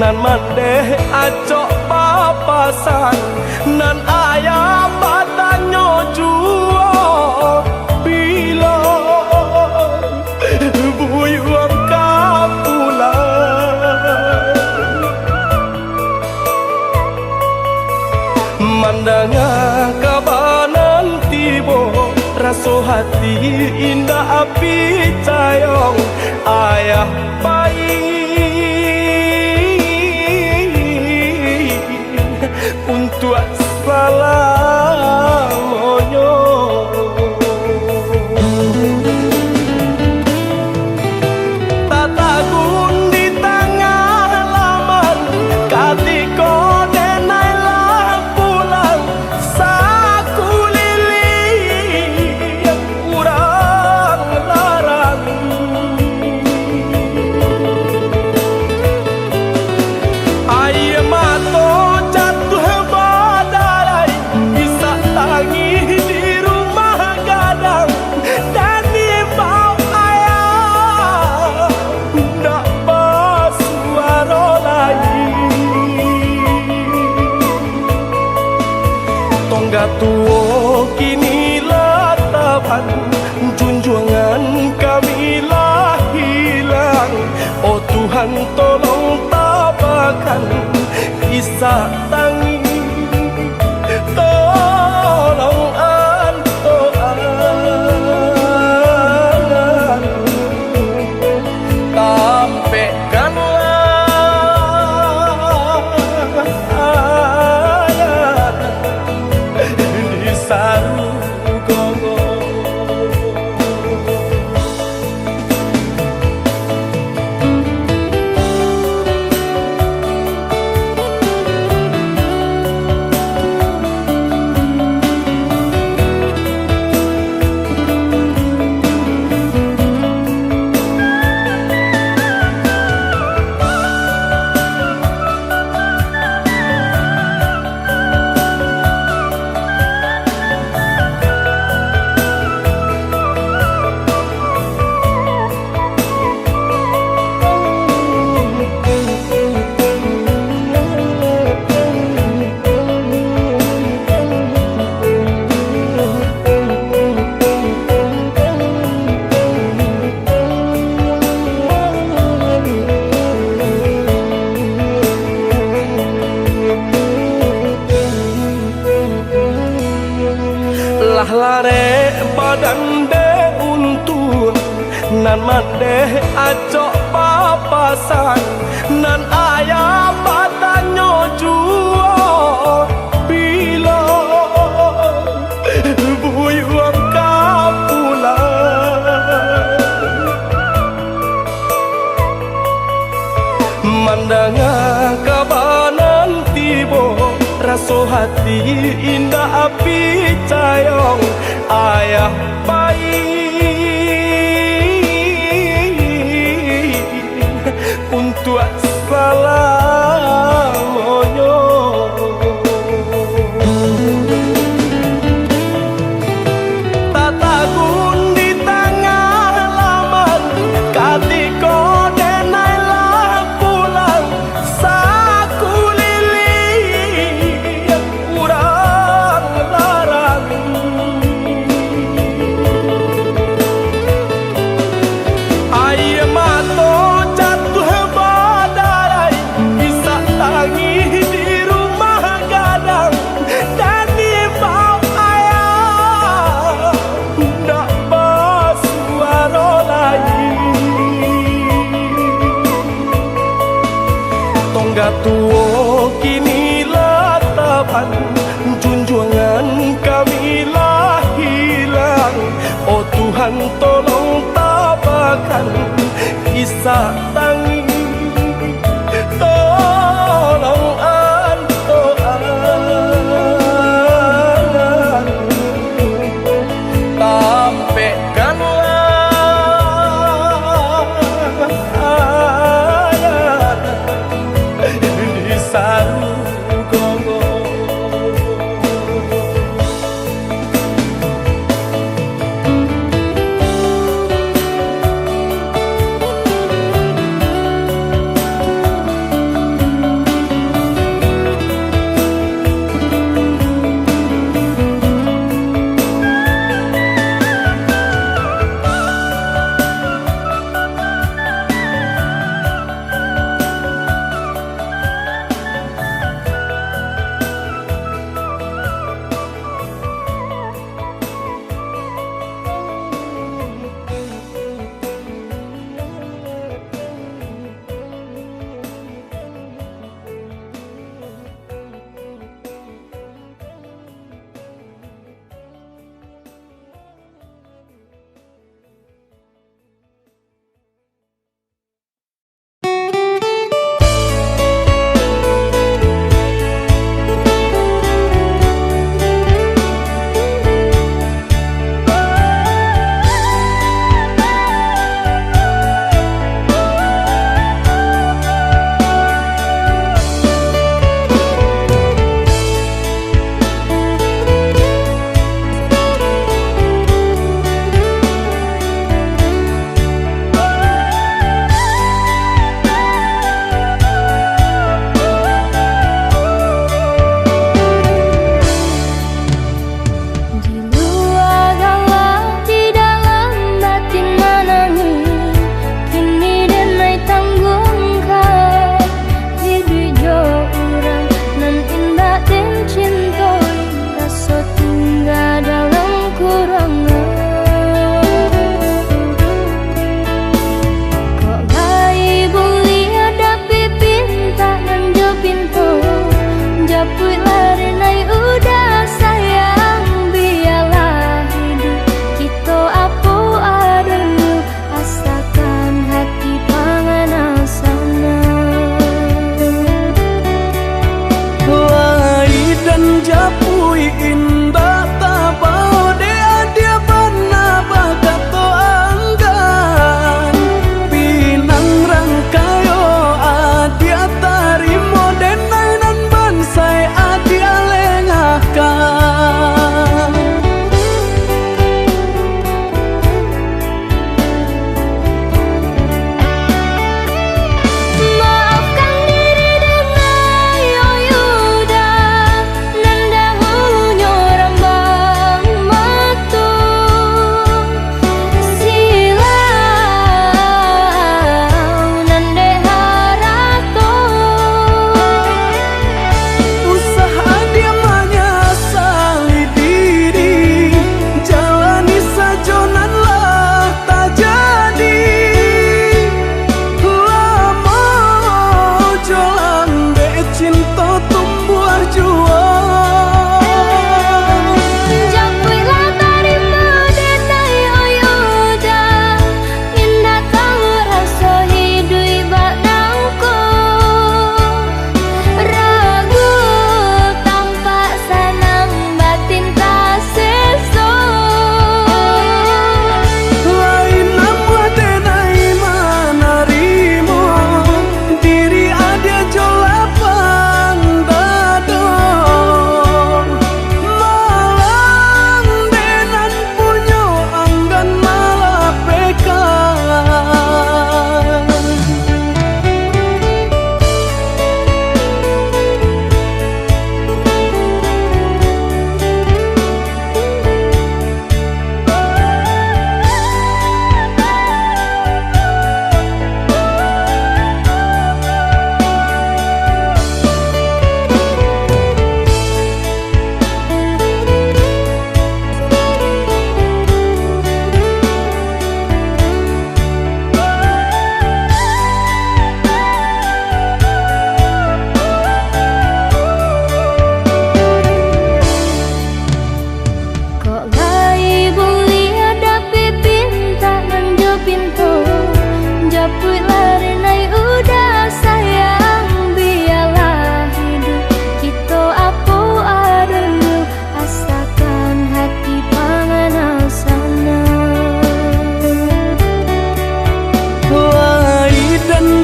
nan mandeh acok papasan nan ayam badanyo juo bila buyuang kapulan mandangan kabanan tibo raso hati indah api cayong ayah bayi untuk salamonyo tatagun di tengah laman katiko denai lah pulang saku lili yang kurang larang ayah mato tuo kini latapan junjungan kami lah hilang. Oh Tuhan tolong tabakan kisah tangi tolong antoan tampekkanlah saru gogo lah lare badan de untur nan mandeh acok papasan nan ayam badanyo juo bila buyuang kapulan mandangan kabanan tibo raso hati indah api cayong ayah bayi untuk salamonyo tatagun di tengah laman katiko denai lah pulang saku lili yang kurang larang ayah mato jatuh badarai bisa tangi di rumah gadang dan di bawah ayah ndak basuaro lagi tongga tuo kini latapan junjungan kami lah hilang. Oh Tuhan tolong tabakan kisah tangi tolong antoan tampekkanlah di saru gogo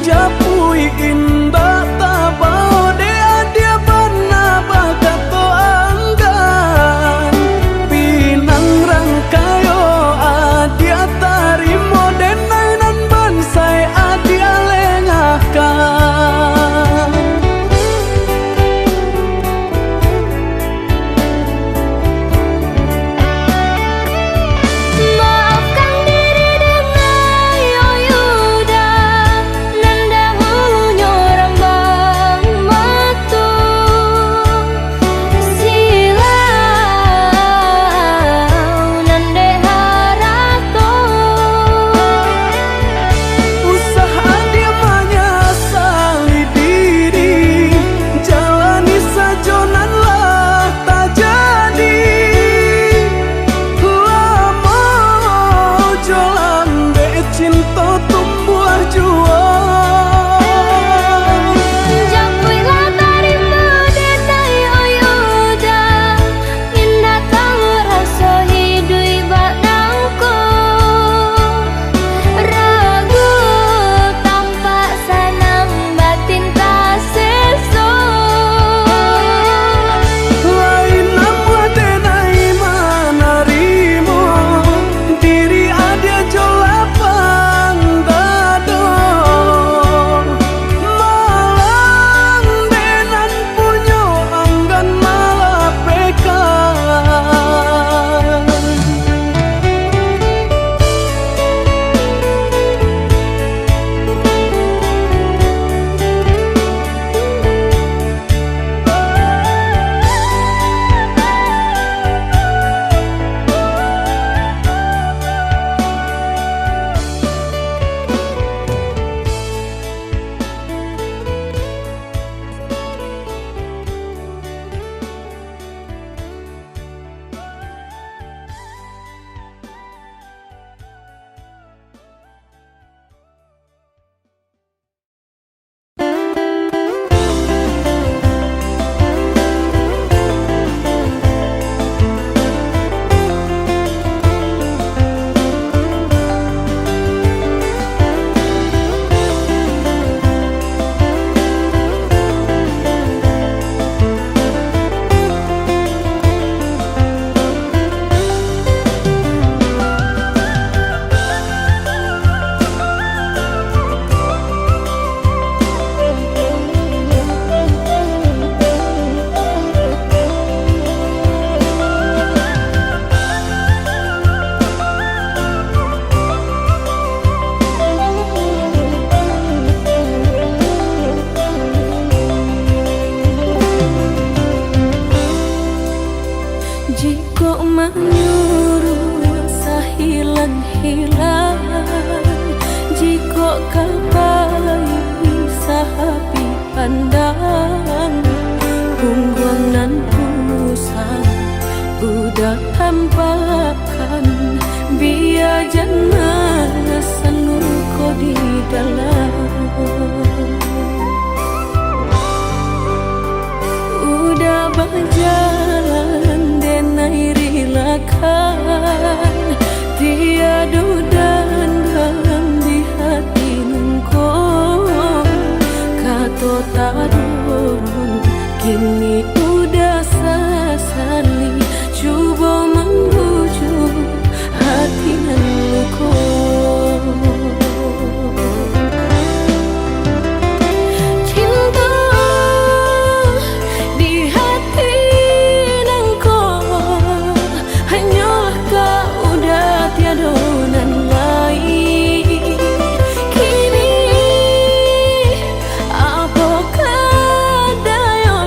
japui indah tabao de adia bana bagato anggan pinang rangkayo adia tarimo denainan bansai adia lengahkan. Kini udah sesali coba membujuk hati nan luka. Cinta di hati nan kau hanyalah kau udah tiada nan lain. Kini apakah daya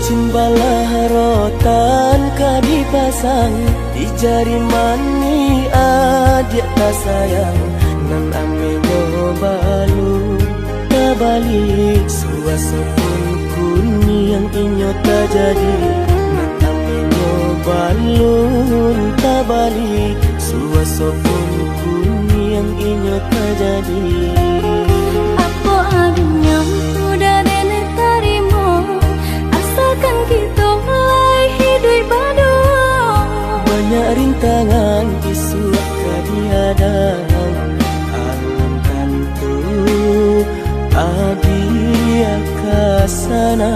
Cimbalah rotan ka dipasang di jari mani adik tak sayang nan amenyo balu tabalik suasa pun kuni yang inyo tak jadi nan amenyo balun tabalik suasa pun kuni yang inyo tak jadi. Apa adanya udah nenek tarimo asalkan kita mulai hidup baru. Banyak rintangan isu kadiadang alam tentu adia kasana.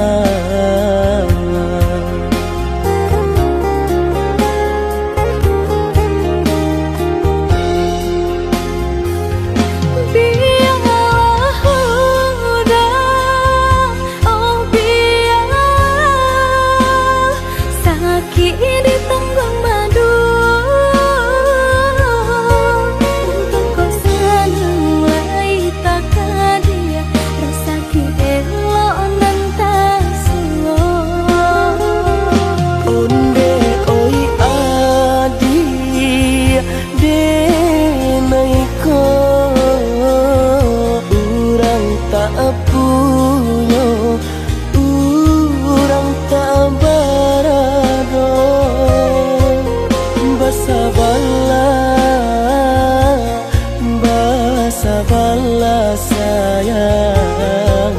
Sabarlah sayang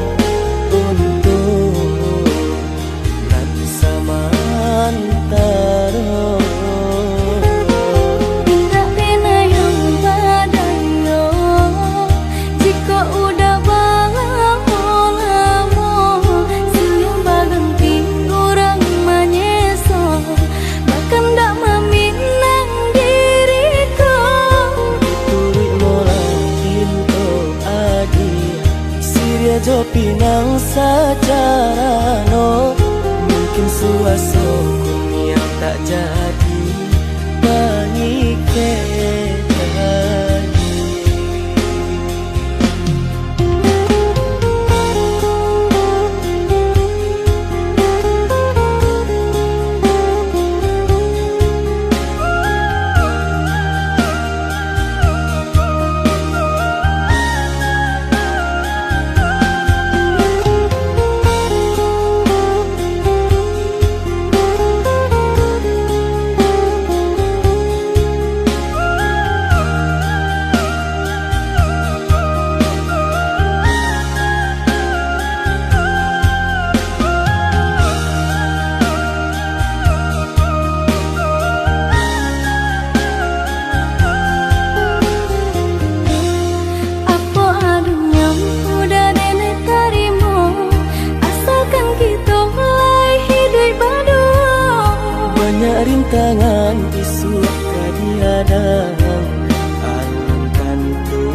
untuk nanti samantara. Tidak pernah yang badayo jika udah lamo siang berganti orang menyesal bahkan tak meminang diriku. Jo pinang secara no mungkin suaso yang tak jadi mengikat. Rintangan isu kadiadang alam tentu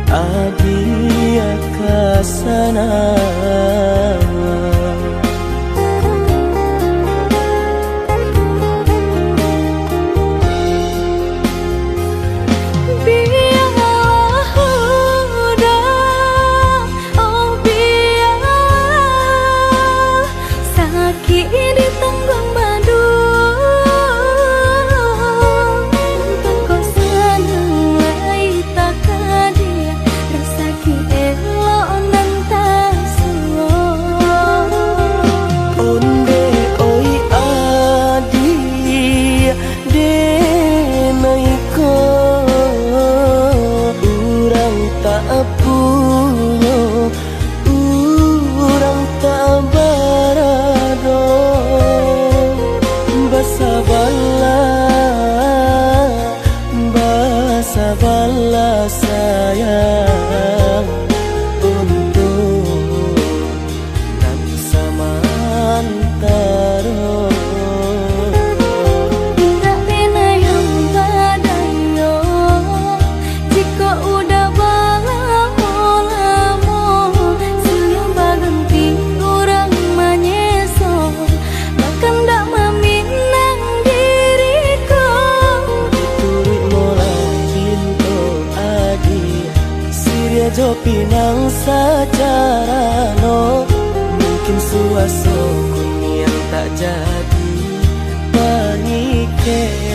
adia kasana. Sabarlah sayang untuk nanti samantara. Tidak pernah yang badayo jika udah lamo siang berganti orang menyesal bahkan tak meminang diriku. Jo pinang secara no bikin suasokun yang tak jadi panikan.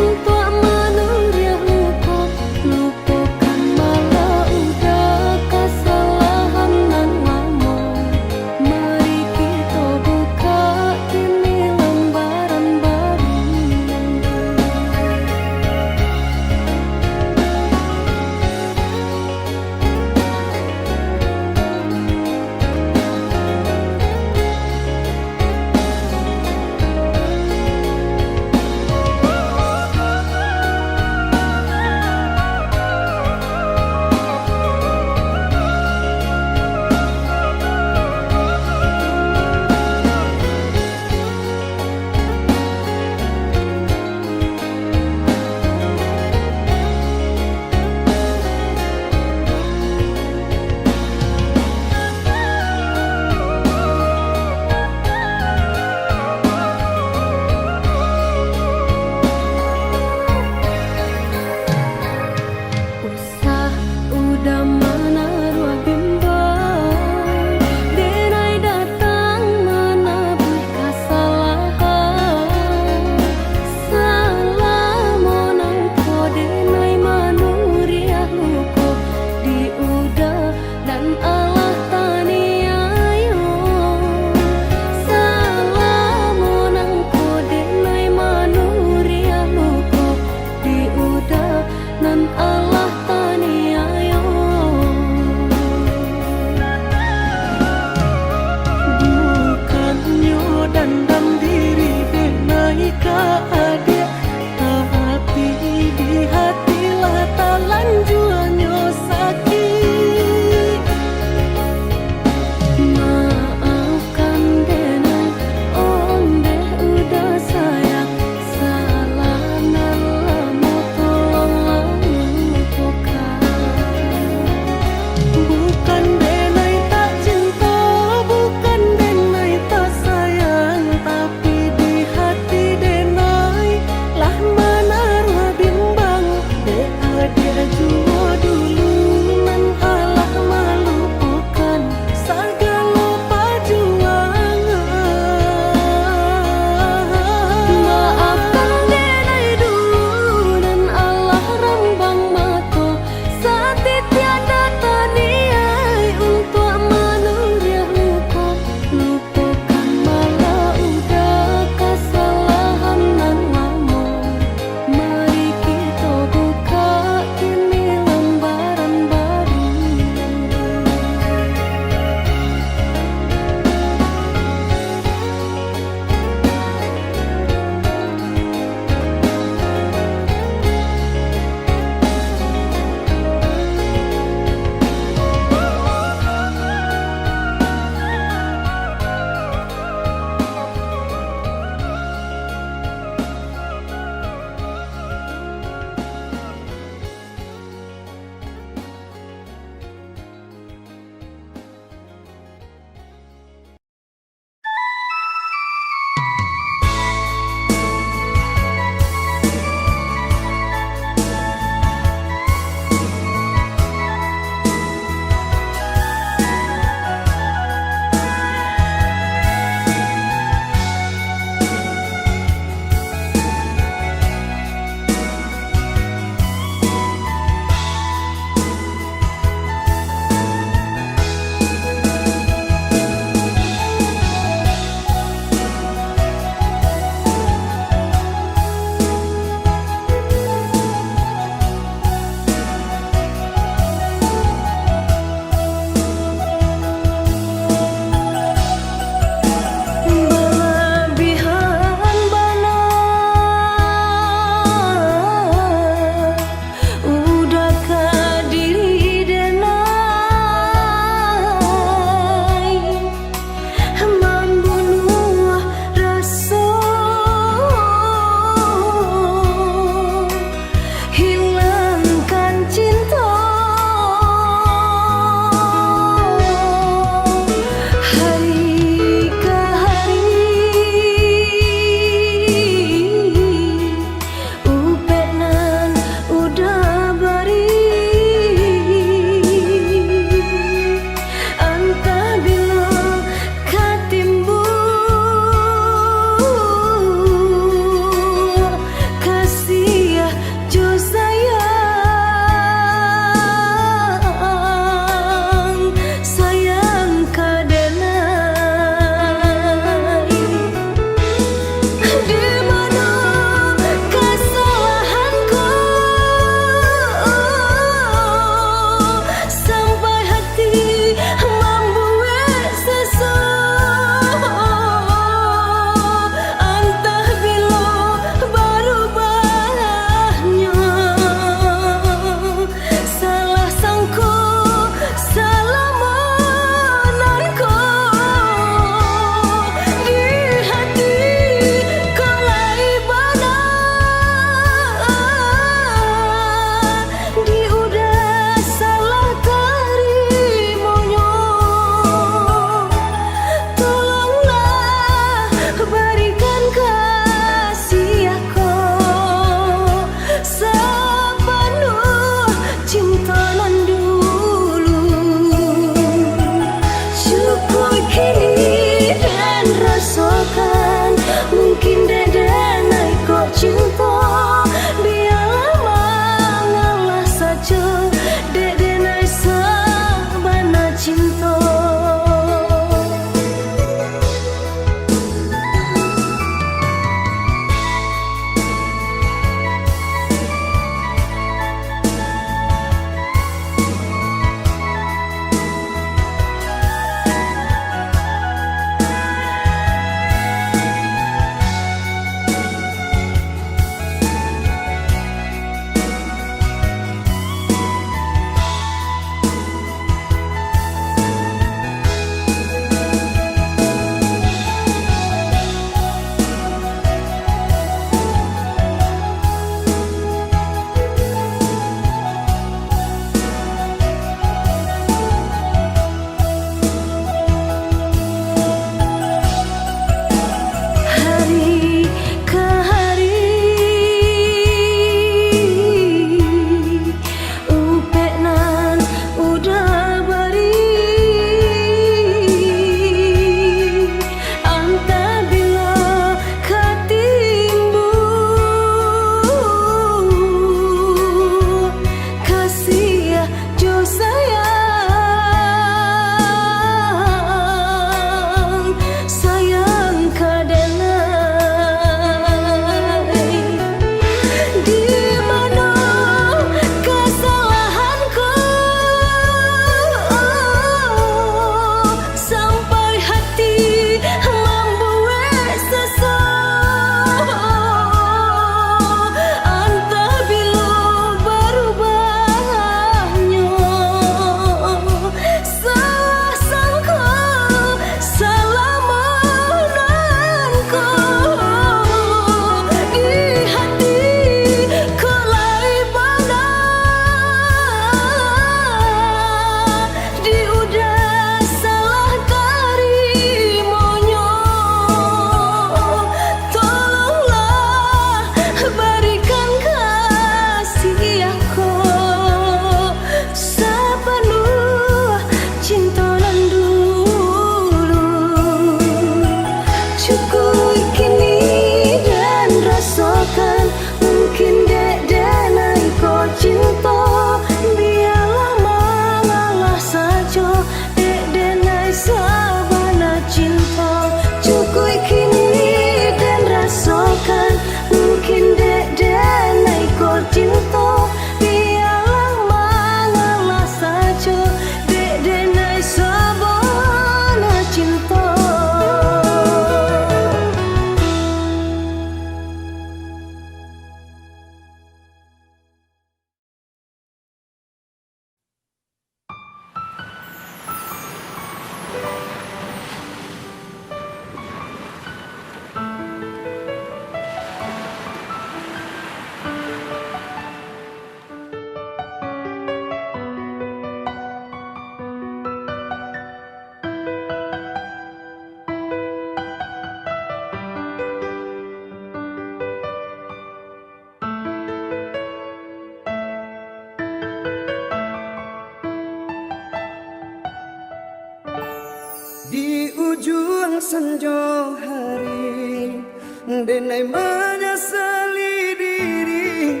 sanjo hari denai menyesali diri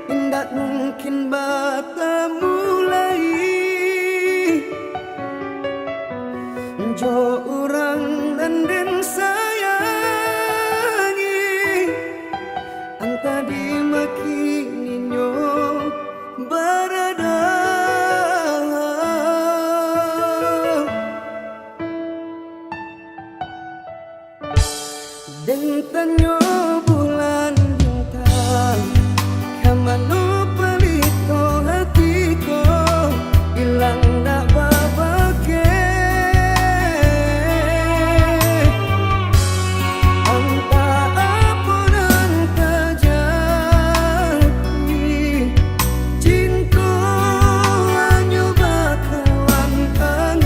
indak mungkin bata mulai jo orang dan den sayangi anta di makininyo berada dan tanyo bulan bintang kamano palito hatiko ilang na babake anta apun anta jadi cinta hanya bakalan angan.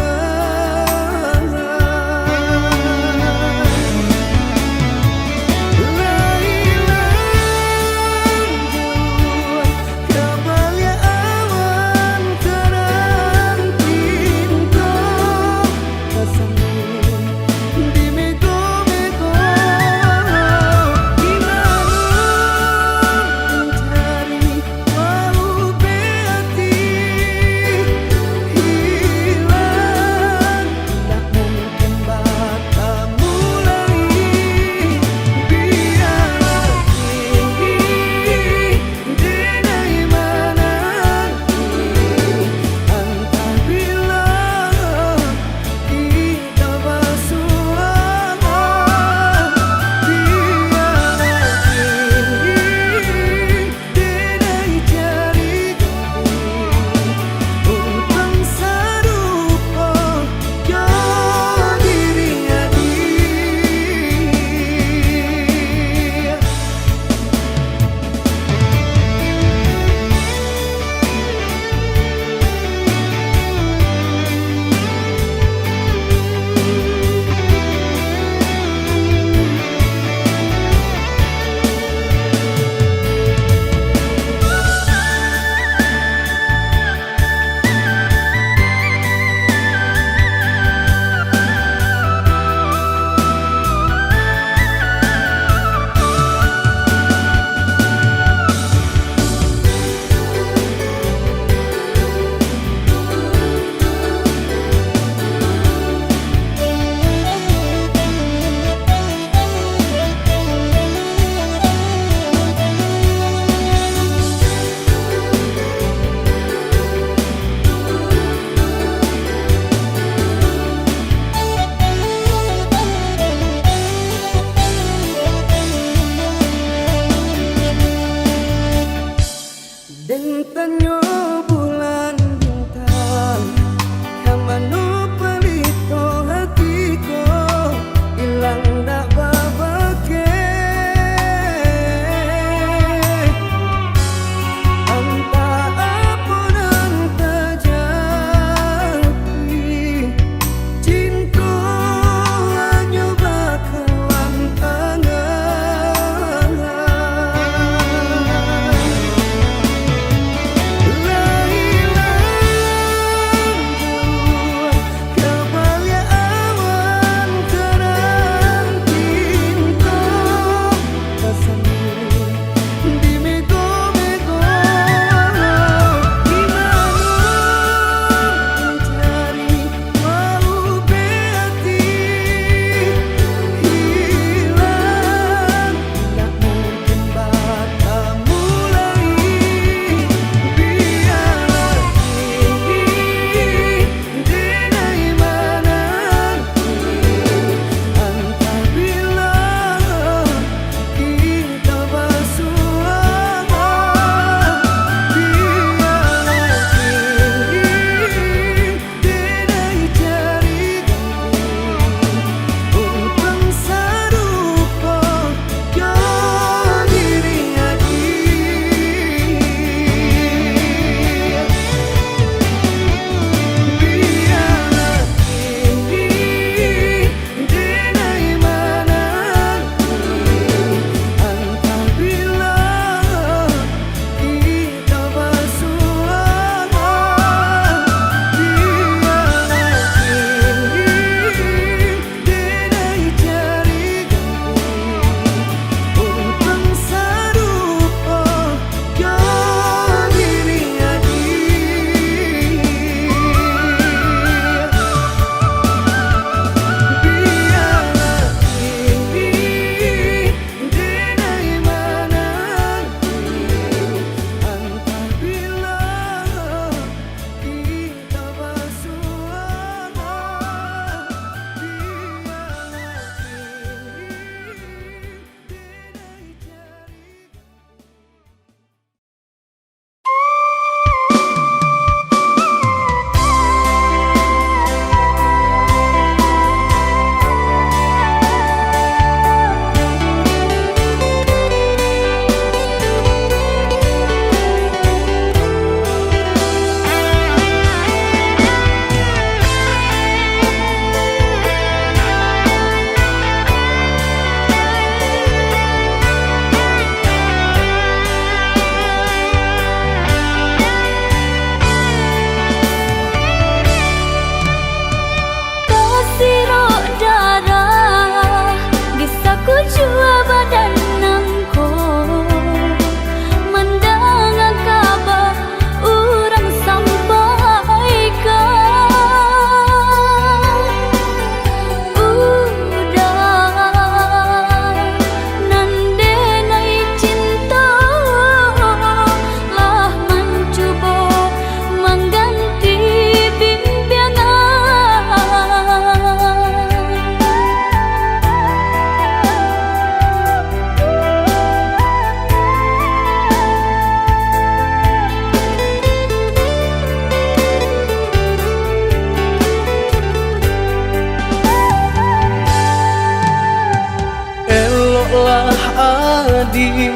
Eloklah adi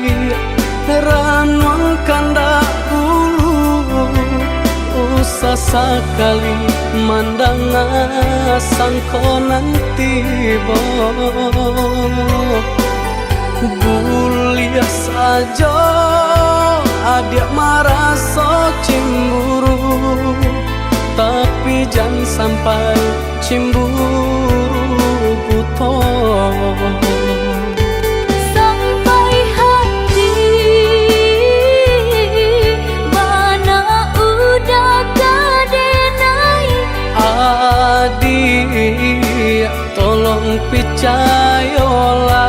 ranwang kandak bulu, usah sekali mandang sangkonan tiba. Bulia saja adik marah so cemburu, tapi jangan sampai cemburu buta. Sampai hati mana udah kadenai. Adik tolong percayalah,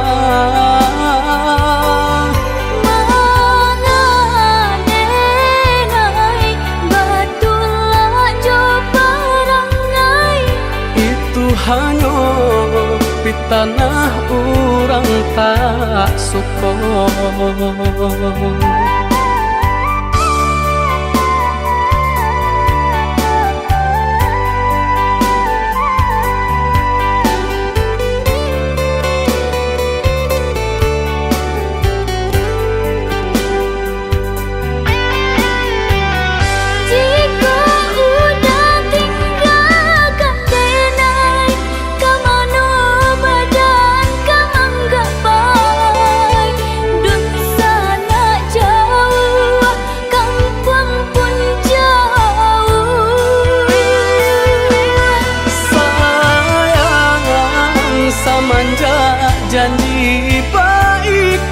hanya di tanah orang tak suka. Janji baik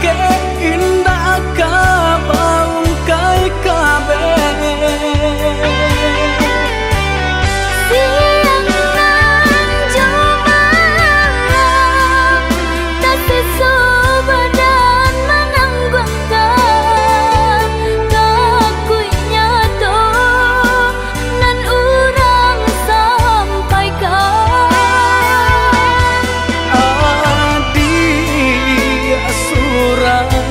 indah kabaung kai kabe. Siang nan jumalang tak sesu badan menanggungkan kakunya to nan urang sampaikan.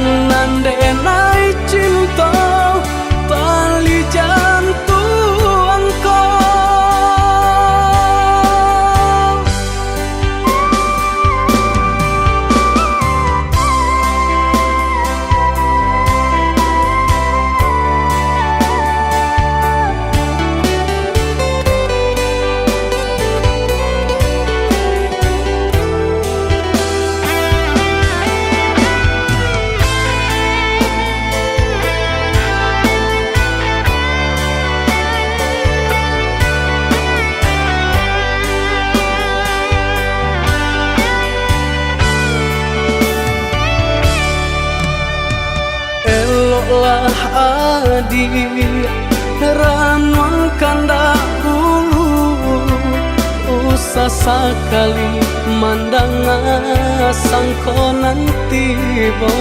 Nandenai cinta tali jantung kau. Eloklah adi ranwang kandak bulu, usah sekali mandang sangkonan tiba.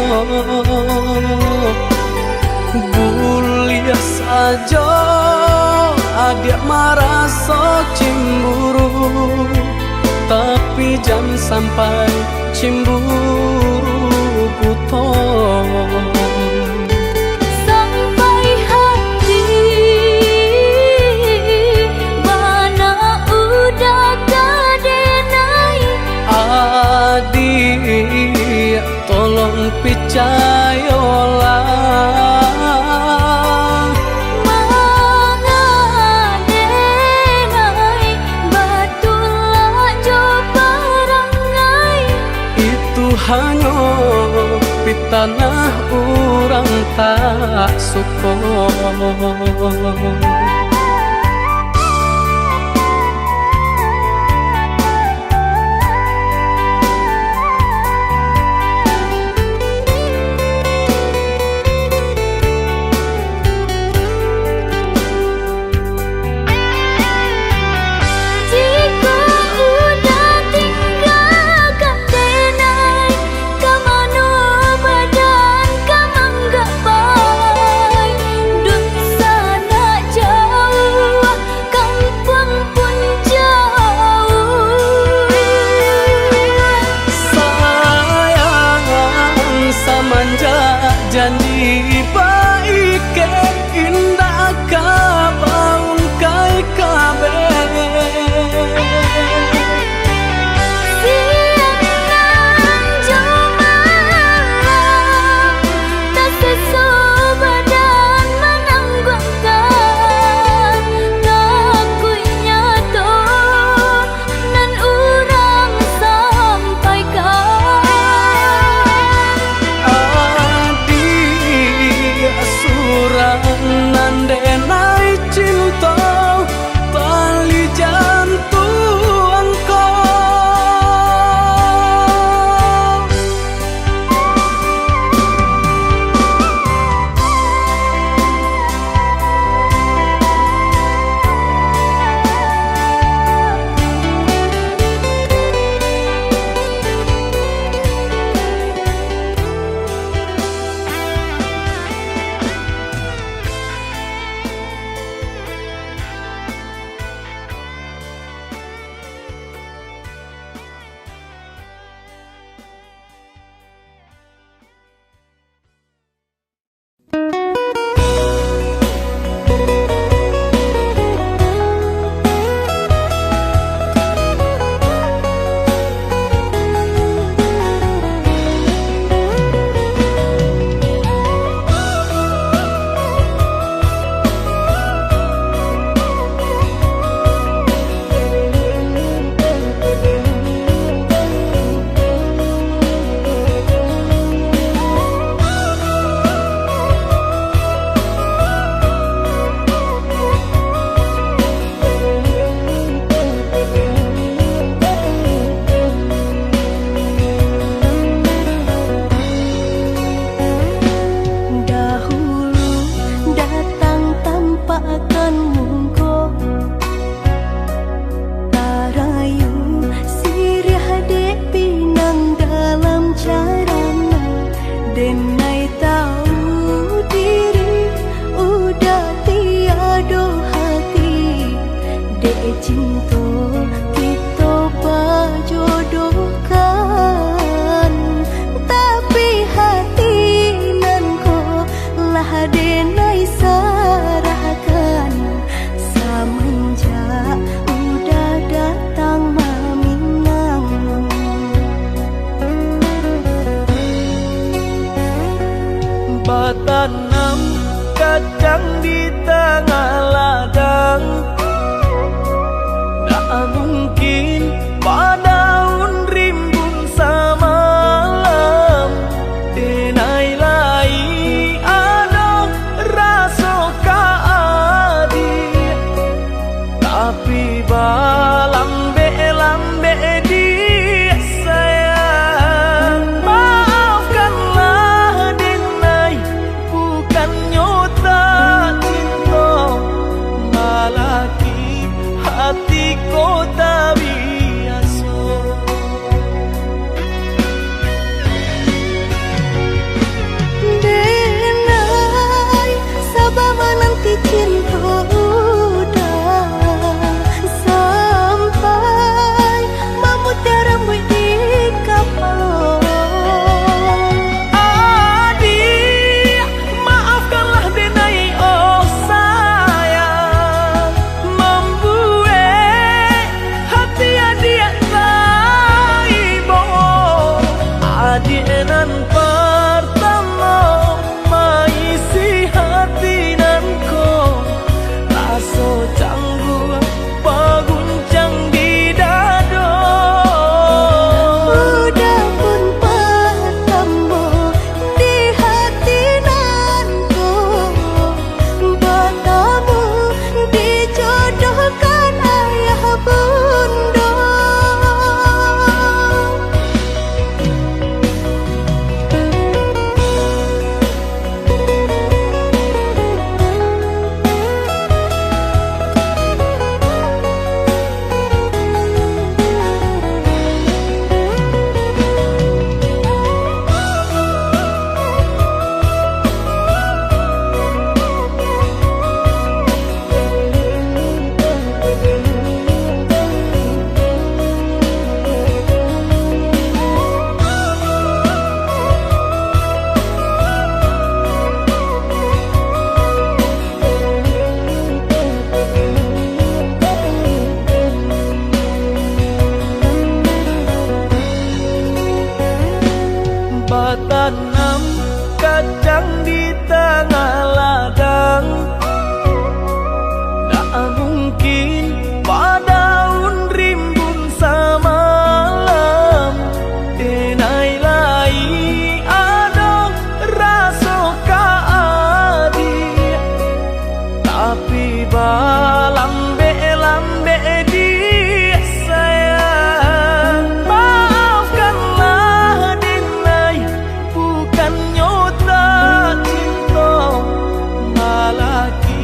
Bulia saja adik marah so cemburu, tapi jangan sampai cemburu buta. Sampai hati mana udah kadenai. Adik tolong percayalah, mangadenai batulah jo parangai. itu hanya di tanah orang tak suka. Janji baik indah kabaung kai kabe. Siang nan jumalang kacang di tengah ladang. Tak mungkin padaun rimbun samalam. Denai lai ada rasa kaadi, tapi lambe dia sayang. Maafkanlah Denai, bukan nyota cinta, malaki hatiku tak biasa. Denai, sabar menanti cinta udah sampai memutih rambut di kapal. Adik, maafkanlah Denai, oh sayang, membuat hati adik taibo. Adik nan pertama maisi hati nanko, rasa canggung paguncang di dado. Udah pun pertama di hati nanku, bertemu dijodohkan ayah bunda. Tanam kacang di tengah ladang. Tak mungkin padaun rimbun samalam. Denai lai ada rasa kaadi, tapi lambe dia sayang. Maafkanlah Denai, bukan nyota cinta, malaki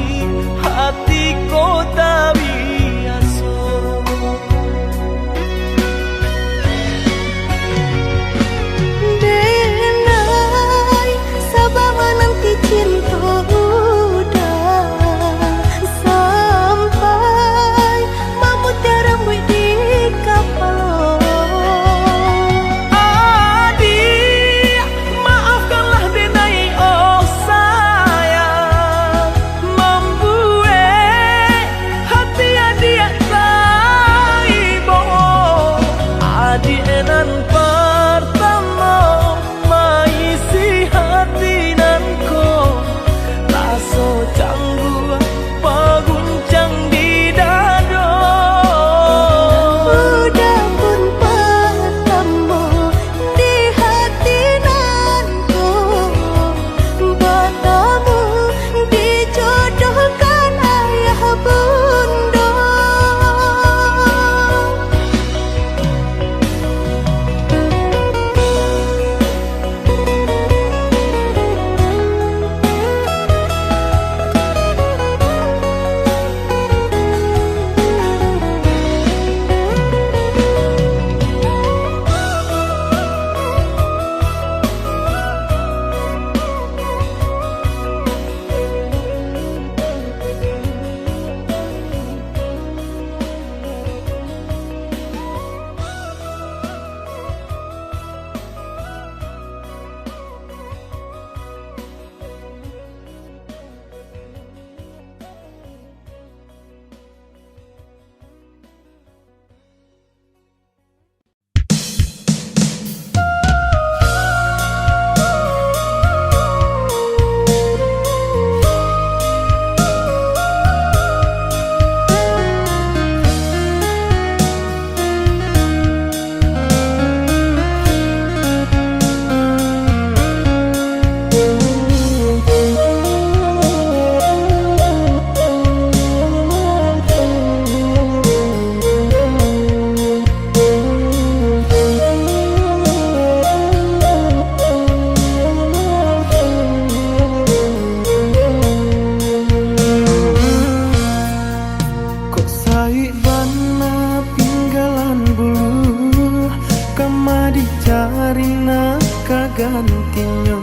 kagantinyo.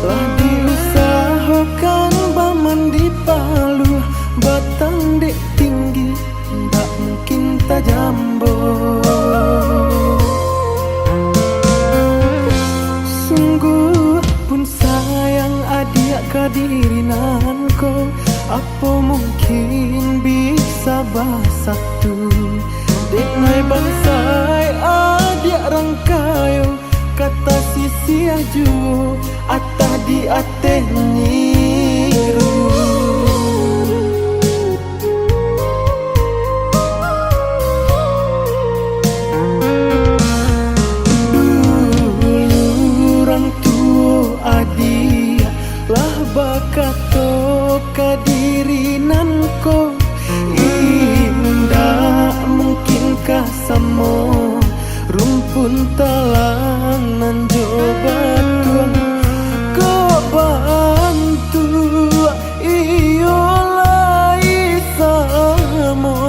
Lah diusahakan baman di Palu, batang dek tinggi, tak mungkin tak jambo. Sungguh pun sayang adik kadirinan ko, apa mungkin bisa bersatu. Dek nai bansai adik rangkayo, kata sisi aju atah di ateh nyiru. Dulu orang tua adik lah bakato kadirinan ko, indah mungkinkah samo rumpun talangan jobatuan ko bantu iyo lai samo,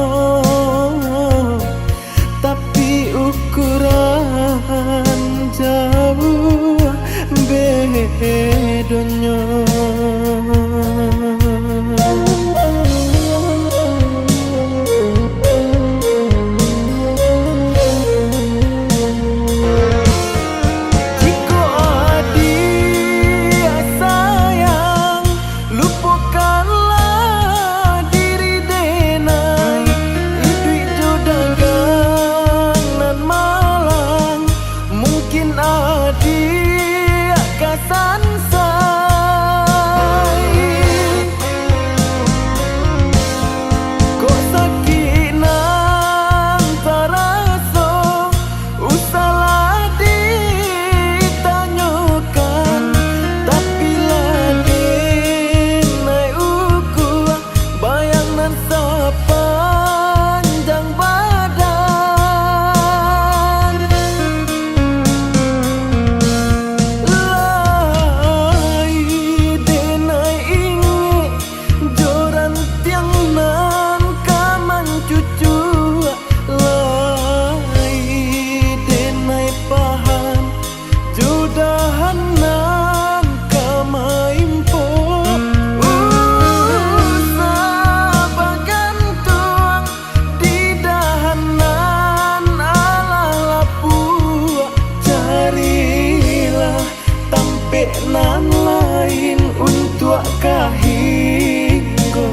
tapi ukuran jauh bedonyo. Nan lain untuk kahinggo.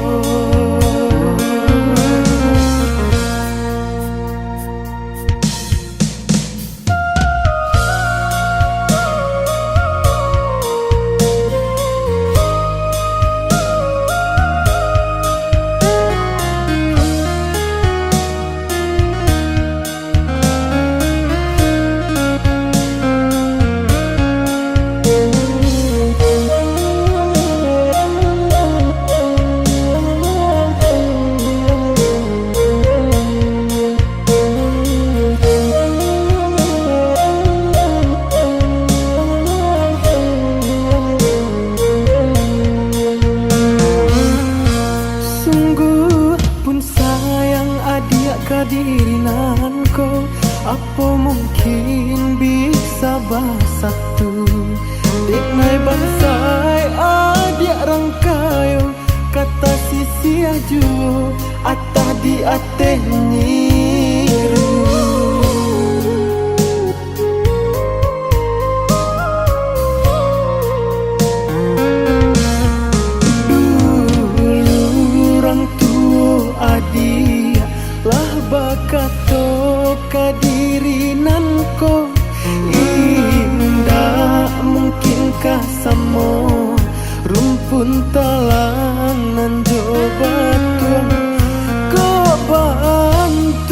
Kadirinan ko, apa mungkin bisa bersatu. Dek nai bansai adik rangkayo, kata sisi aju atah di ateh nyiru. Dulu orang tua adik lah bakato kadirinan ko, indah mungkinkah samo rumpun talangan jobatuan ko bantu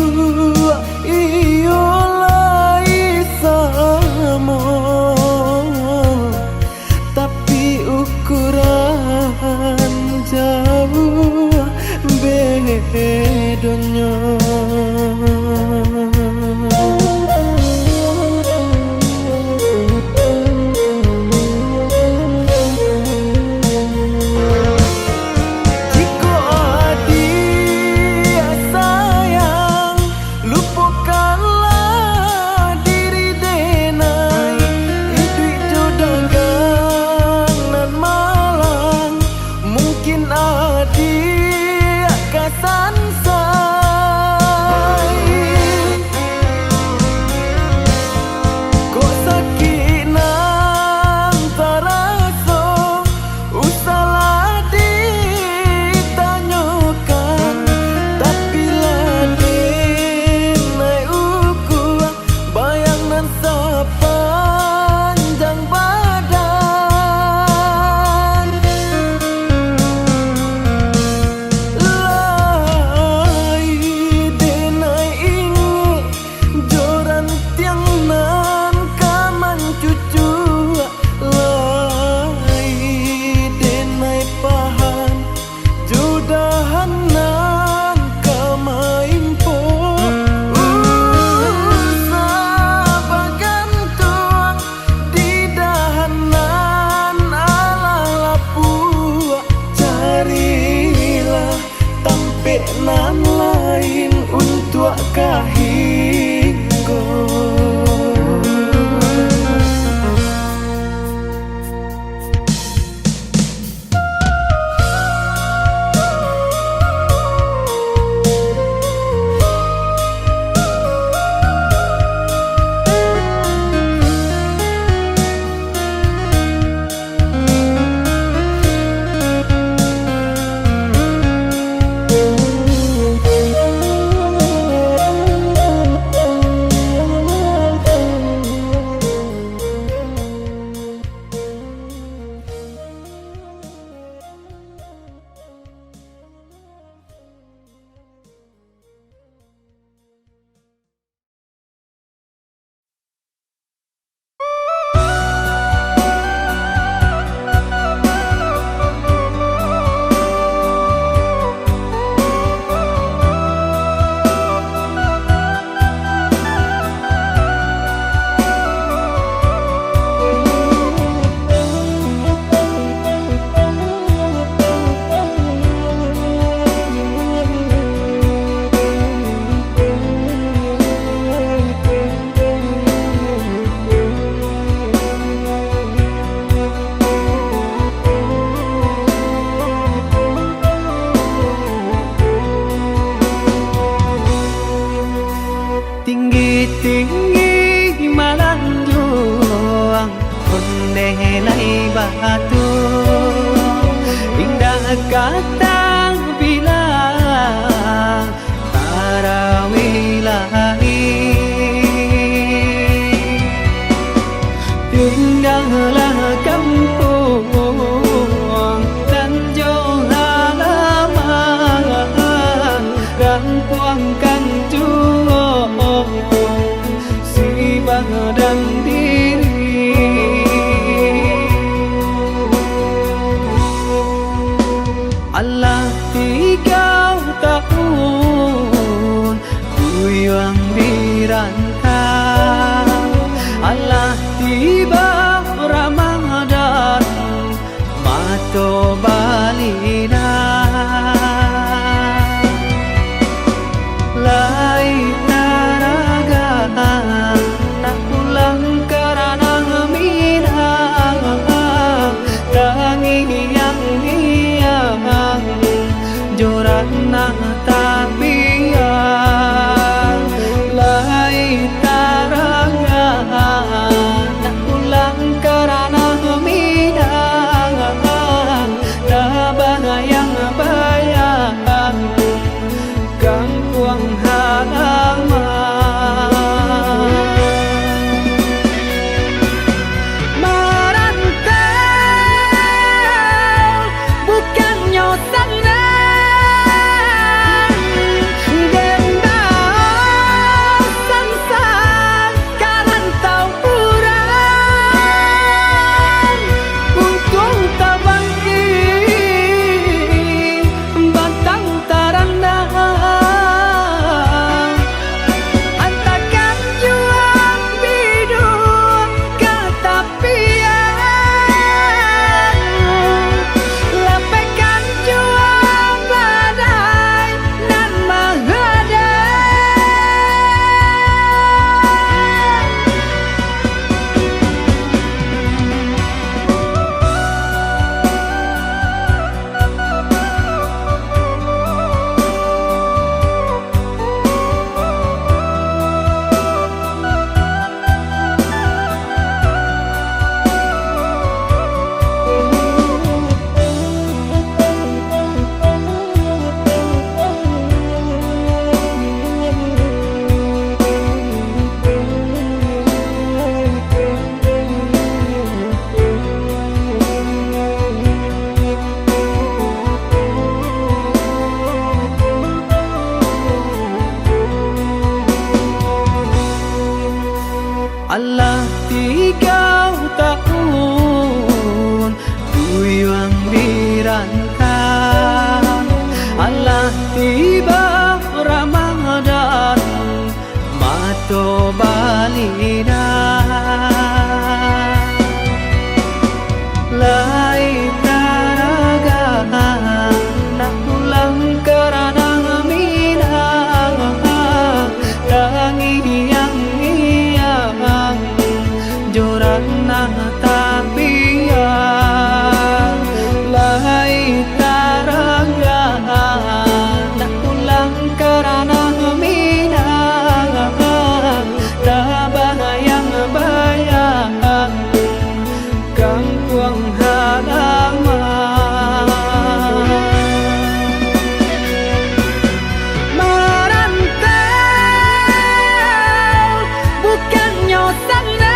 satu, indah kata bilang tarawilahi. Tinggallah kampung dan jauh halaman, rampuangkan juga si badan diri. Allah 3 tahun ku yang dirantau, Allah tiba Ramadan mato balina. Lai taraga nak pulang karena minang, tangi yang hiang joran nak tabiang. Lai taraga nak pulang karena minang, tabah yang bayang kampung halaman. Merantau bukannya senang, dendam sang-sang karantau urang. Untung tabangki bantang tarandang, antakan juang bidung katapian, lapekan juang badai nan Allah 3 tahun ku yang dirantau, Allah tiba Ramadan mato balina. Lai taraga nak pulang karena minang, tangi yang hiang joran nak tabiang. Lai taraga nak pulang karena minang, tabah yang bayang kampung halaman. Merantau bukannya senang,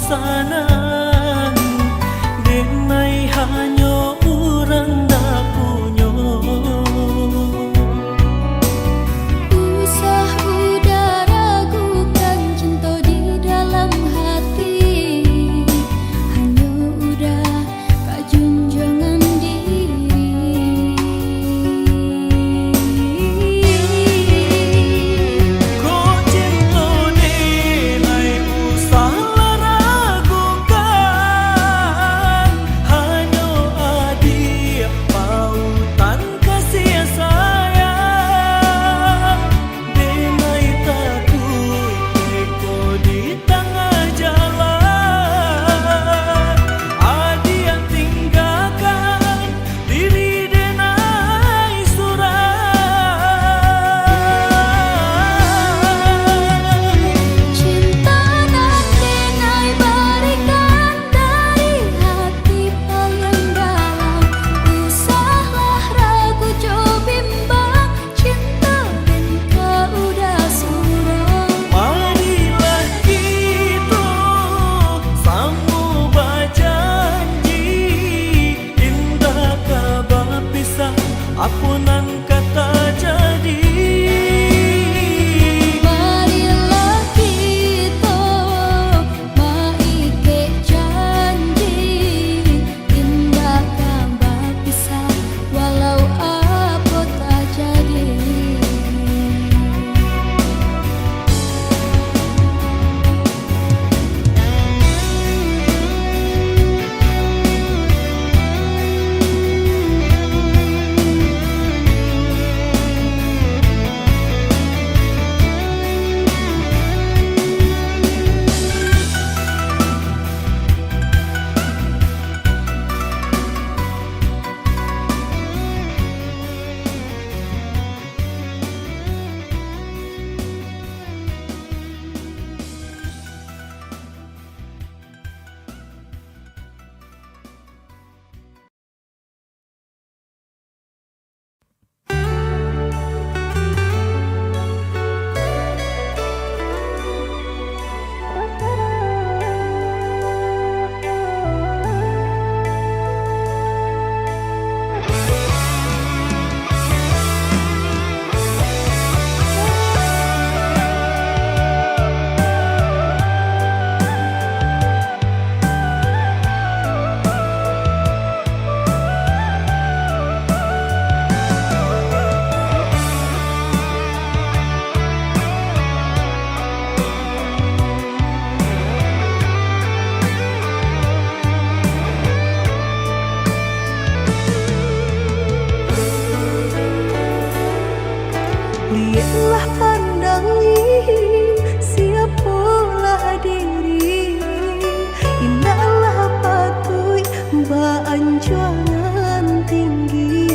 bosanan denai hanyo urang da punyo. Usah udah ragukan cinta di dalam hati, hanya udah kak junjungan diri. Ko cinta denai usah ragukan, hanya adik pautan kasih sayang. Denai takut teko di tengah jalan, adik yang tinggalkan diri denai surat. Cinta nak denai berikan dari hati paling dalam. Usahlah ragu jo bimbang, cinta dan kau udah surang. Marilah kita sambung berjanji, indah kabar pisah apunan kata jadi. Marilah kita maike janji, indah kabar pisah walau apa tak jadi. Lihatlah pandangi siapalah diri, indahlah patui baanjuangan tinggi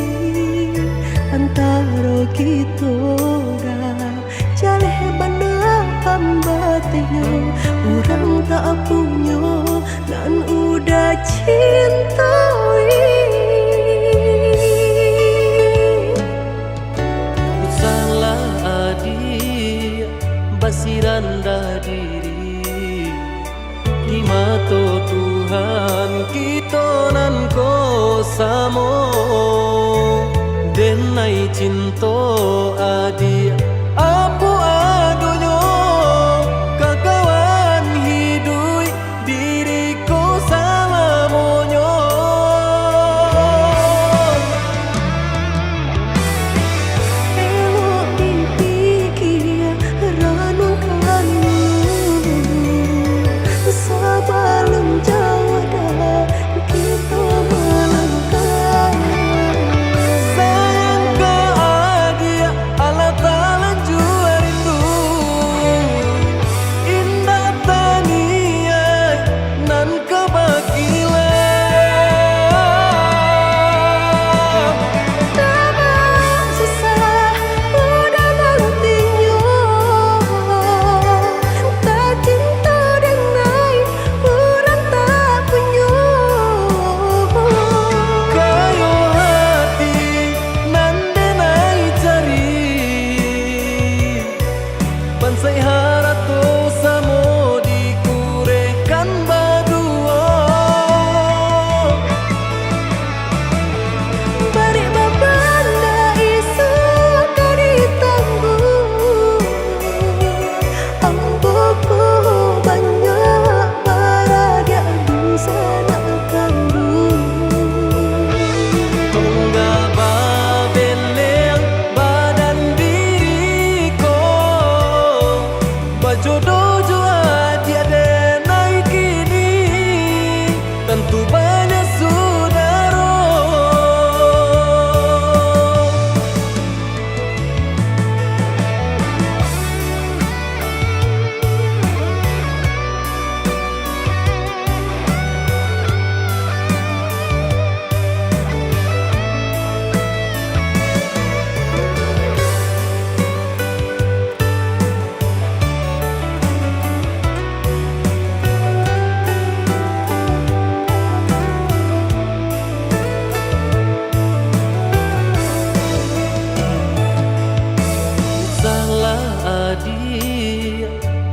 antara kita dah jaleh benda pambatnya orang tak punya dan udah cintai. Salah adik basiranda diri di mata Tuhan kita nan ko samo. Denai cinta adik apa adonyo kakawan hidui diriku sama monyo. Elok dipikir renungkan sebelum jauh dah kita melangkah. Sayang ke adik ala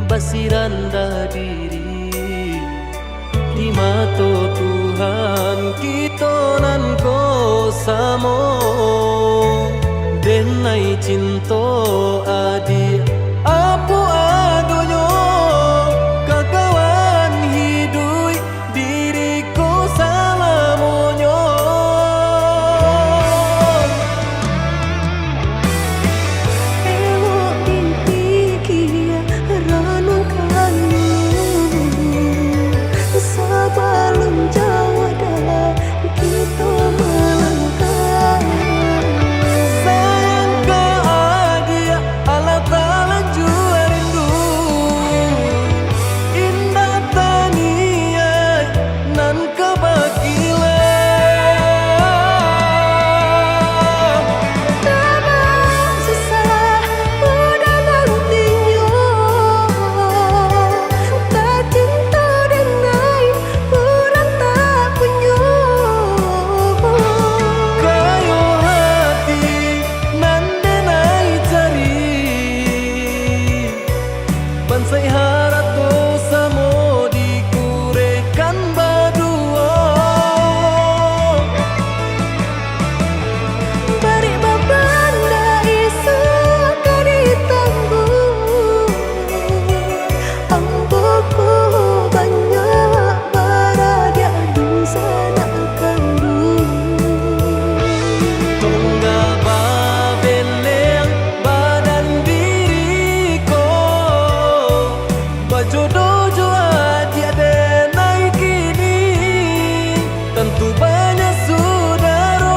Basiranda diri di mata Tuhan kita nan ko samo denai cinta adi apu adonyo kakawan hidui diriku salamonyo Ewo intikia ranu kanu Sabalum jawa dah kita melangkah sayang ke adia Allah Ta'ala jua rindu indah tania nan kebagilan Tabang susah udah nantinya Tak cinta denai kurang tak punya kayo hati nan denai cari bansai harato samo dikurekan badua Bari babanda isu kari tangguh Amboku banyak baradia sana kandung tunggal babeleng badan diriku bajodoh jua dia denai kini tentu banyak saudara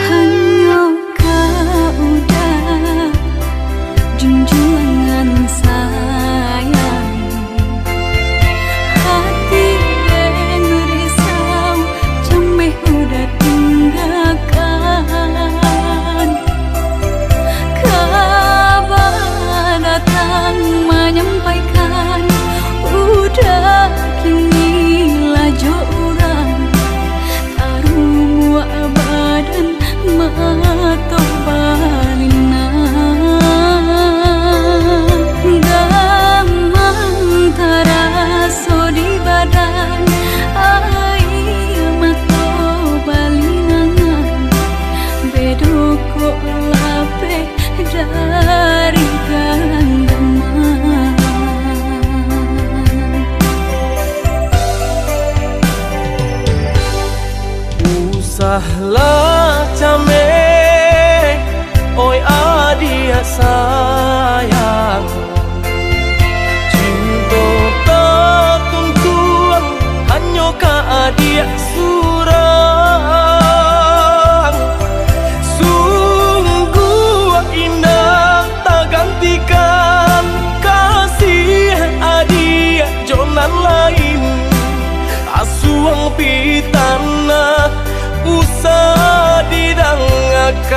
Hanya kau dah junjungan sayang Hati yang risau jameh udah tinggalkan Kabar datang menyampaikan udah kini laju orang Taruh badan mata balina Gamang taraso di badan air mata balingan Bedoko lape dari ganggaman usahlah came oi adia sayang cinta tak tuntuan hanya ka adia surang sungguh indah tak gantikan kasih adia jonan lain asuang pitana usah didangakan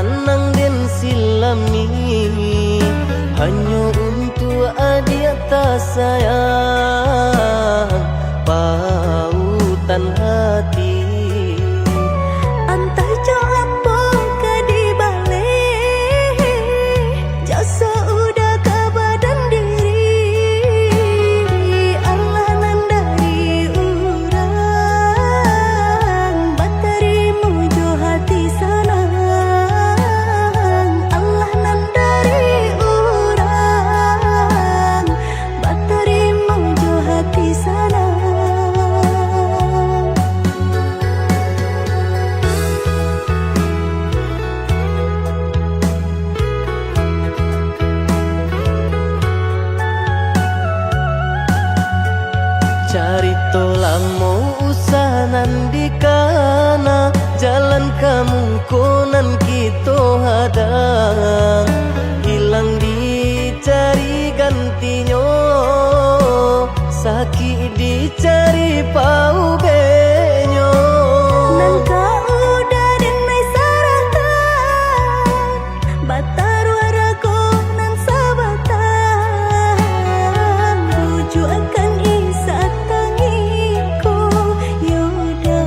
nanang den silami hanya untuk adik tak sayang pautan hati. Entah jo apa ke di balik jasa udah ke badan diri Allah nan dari urang batarimu jo hati senang Allah nan dari urang batarimu jo hati senang. Carito lamo usahanan di kana jalan kamu konan kita hadang hilang dicari gantinya sakit dicari pau benyo Nan kau udah den mai saratan batar warago nan sabatan buju akan isa tangiku yoda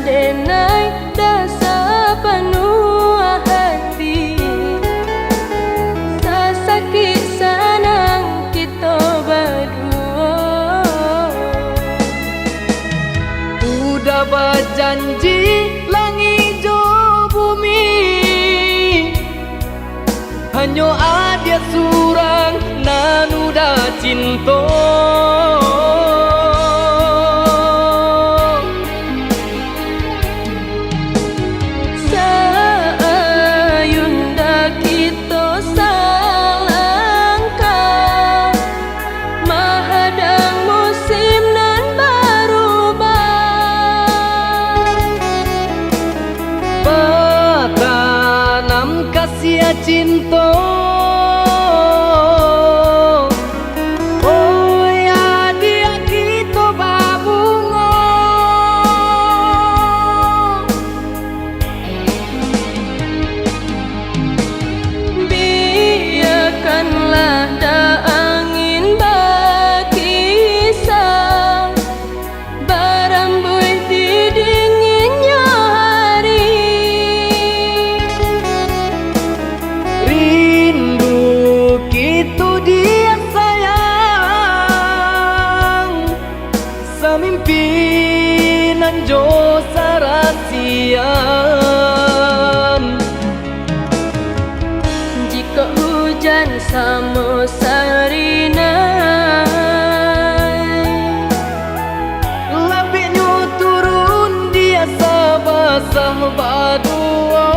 denai dasa penuh hati, sasakit senang kita berdua. Udah berjanji langit jo bumi, hanya ada surang nan udah cinta. Sayunda kita salangkah, mahadang musim nan berubah. Bertanam kasih cinta, oh ya dia kita berbunga. Biarkanlah angin berkisah, berembus di dinginnya hari. Rindu kita dia sayang, semimpinan jo sarasian. Jika hujan sama sarinai, Lapiknya turun dia sabasah badua.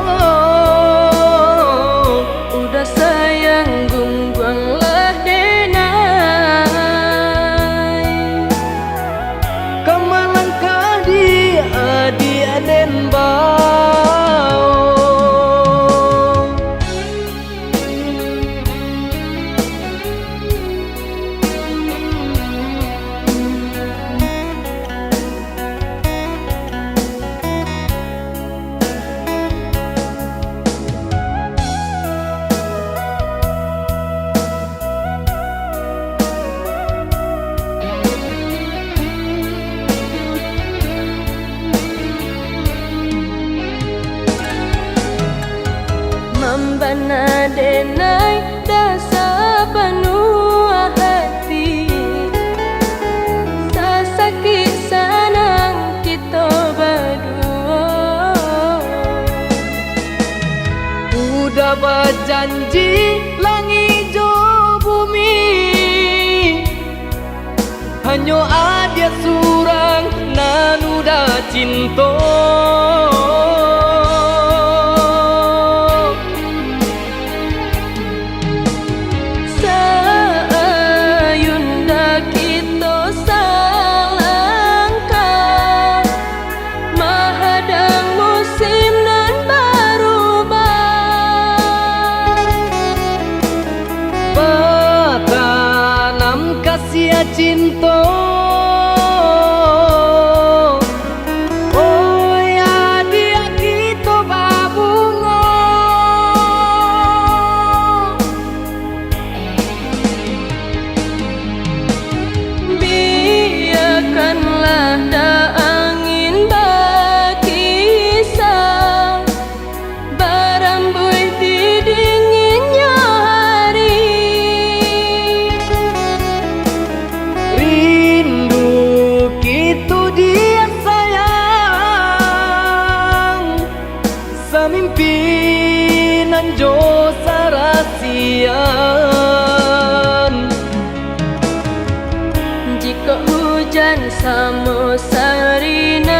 udah sayang gungguanglah denai. Kemalangkah dia den bau. Membana denai dasa penuh hati, sasakit senang kita berdua. Udah berjanji langit jo bumi, hanya ada surang nan udah cinta. Sayunda kita salangkah, mahadang musim nan berubah. Bertanam kasih cinta, oh ya dia kita berbunga. Biarkanlah angin berkisah, berembus di dinginnya hari. Rindu kita dia sayang, semimpinan jo sarasian. Jika hujan sama sarinai,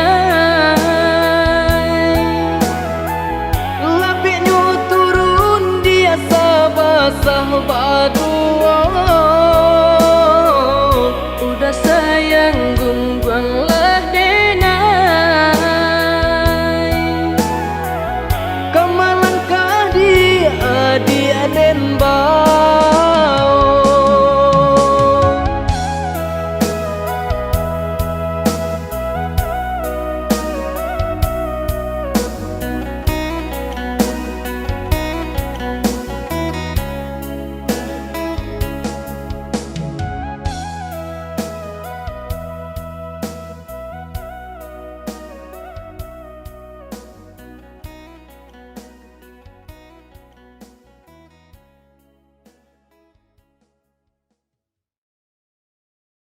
Lapiknya turun dia sabasah badua. udah sayang gungguanglah